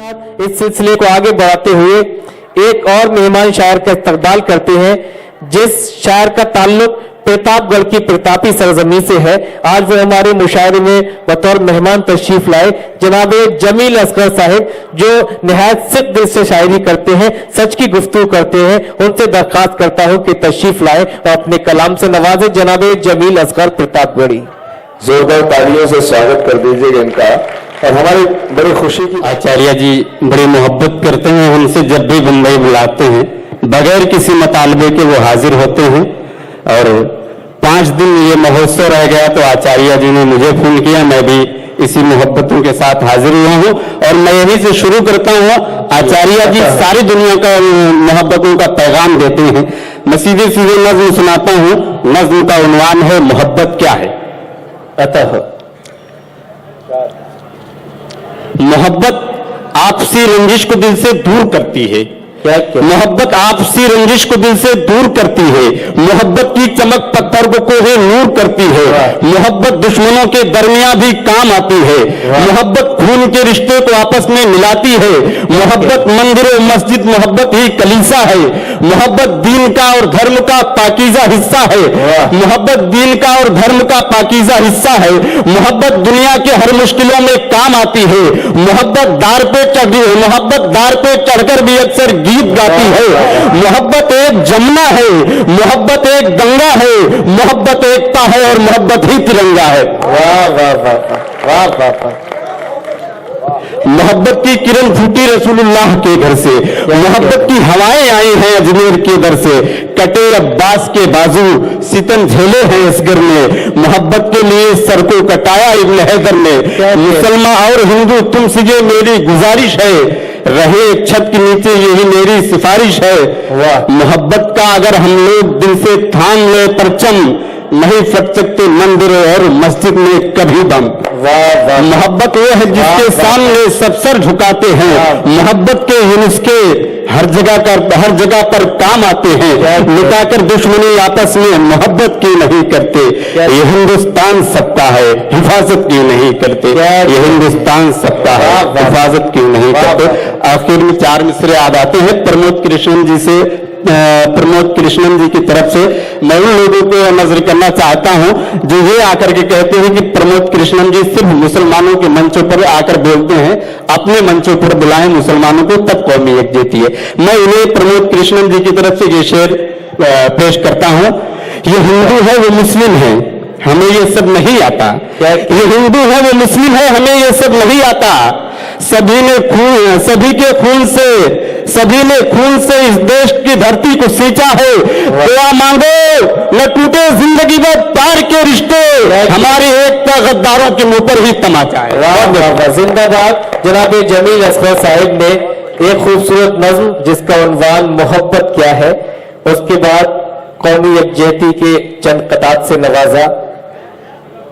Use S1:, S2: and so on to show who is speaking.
S1: इस सिलसिले को आगे बढ़ाते हुए एक और मेहमान शायर का इस्तकबाल करते हैं, जिस शायर का ताल्लुक प्रतापगढ़ की प्रतापी सरजमी से है। आज वो हमारे मुशायरे में बतौर मेहमान तशरीफ लाए जनाब जमील असगर साहिब, जो निहायत सिद्ध दिल से शायरी करते हैं, सच की गुफ्तगू करते हैं। उनसे दरख्वास्त करता हूं कि तशरीफ लाए और अपने कलाम से नवाजे जनाब जमील असगर प्रतापगढ़ी।
S2: जोरदार तालियों से स्वागत कर दीजिएगा इनका। और हमारी बड़ी खुशी की
S3: आचार्य जी बड़ी मोहब्बत करते हैं हमसे, जब भी मुंबई बुलाते हैं बगैर किसी मुतालबे के वो हाजिर होते हैं। और 5 दिन ये महोत्सव रह गया तो आचार्य जी ने मुझे फोन किया, मैं भी इसी मोहब्बतों के साथ हाजिर हुआ हूँ। और मैं यहीं से शुरू करता हूँ। आचार्य जी सारी दुनिया का मोहब्बतों का पैगाम देते हैं। मैं सीधे सीधे नज्म सुनाता हूँ। नज्म का उन्वान है मोहब्बत क्या है। अतः मोहब्बत आपसी रंजिश को दिल से दूर करती है। मोहब्बत आपसी रंजिश को दिल से दूर करती है। मोहब्बत की चमक पत्थर को ही नूर करती है। मोहब्बत दुश्मनों के दरमियान भी काम आती है। मोहब्बत खून के रिश्ते को आपस में मिलाती है। मोहब्बत मंदिर और मस्जिद, मोहब्बत ही कलीसा है। मोहब्बत दीन का और धर्म का पाकीज़ा हिस्सा है। मोहब्बत दीन का और धर्म का पाकीज़ा हिस्सा है। मोहब्बत दुनिया के हर मुश्किलों में काम आती है। मोहब्बत दार पे चढ़कर भी अक्सर गीत गाती है। मोहब्बत एक जमुना है, मोहब्बत एक गंगा है, मोहब्बत एकता है और मोहब्बत ही तिरंगा है।
S2: वाह वाह वाह वाह वाह वाह।
S3: मोहब्बत की किरण फूटी रसूलुल्लाह के घर से। मोहब्बत की हवाएं आई हैं अजमेर के दर से। कटे अब्बास के बाजू सितम झेले हैं असगर ने। मोहब्बत के लिए सर को कटाया इब्न हैदर ने। मुसलमान और हिंदू तुमसे ये मेरी गुजारिश है, रहे एक छत के नीचे यही मेरी सिफारिश है। मोहब्बत का अगर हम लोग दिल से थाम ले परचम, नहीं फट सकते मंदिर और मस्जिद में कभी बम। मोहब्बत वो है जिसके सामने सब सर झुकाते हैं। मोहब्बत के ही नुस्खे हर जगह पर काम आते हैं। मिटाकर दुश्मनी आपस में मोहब्बत क्यों नहीं करते। ये हिंदुस्तान सबका है, हिफाजत क्यों नहीं करते। ये हिंदुस्तान सबका है, हिफाजत क्यों नहीं करते। आखिर में 4 मिसरे याद आते हैं प्रमोद कृष्णन जी की तरफ से। मैं उन लोगों को नजर करना चाहता हूं जो ये आकर के कहते हैं कि प्रमोद कृष्णन जी सिर्फ मुसलमानों के मंचों पर आकर बोलते हैं, अपने मंचों पर बुलाएं मुसलमानों को तब कौमी एकजुट है। मैं उन्हें प्रमोद कृष्णन जी की तरफ से ये शेर पेश करता हूं। ये हिंदू है वो मुस्लिम है, हमें ये सब नहीं आता। ये हिंदू है वो मुस्लिम है, हमें ये सब नहीं आता। सभी ने खून से इस देश की धरती को सींचा है। दुआ मांगो न टूटे जिंदगी में प्यार के रिश्ते, हमारी एकता गद्दारों के मुंह पर ही तमाचा है।
S1: जिंदाबाद। जनाब जमील असगर साहिब ने एक खूबसूरत नज्म जिसका उन्वान मोहब्बत क्या है, उसके बाद कौमी यकजहती के चंद कतात से नवाजा।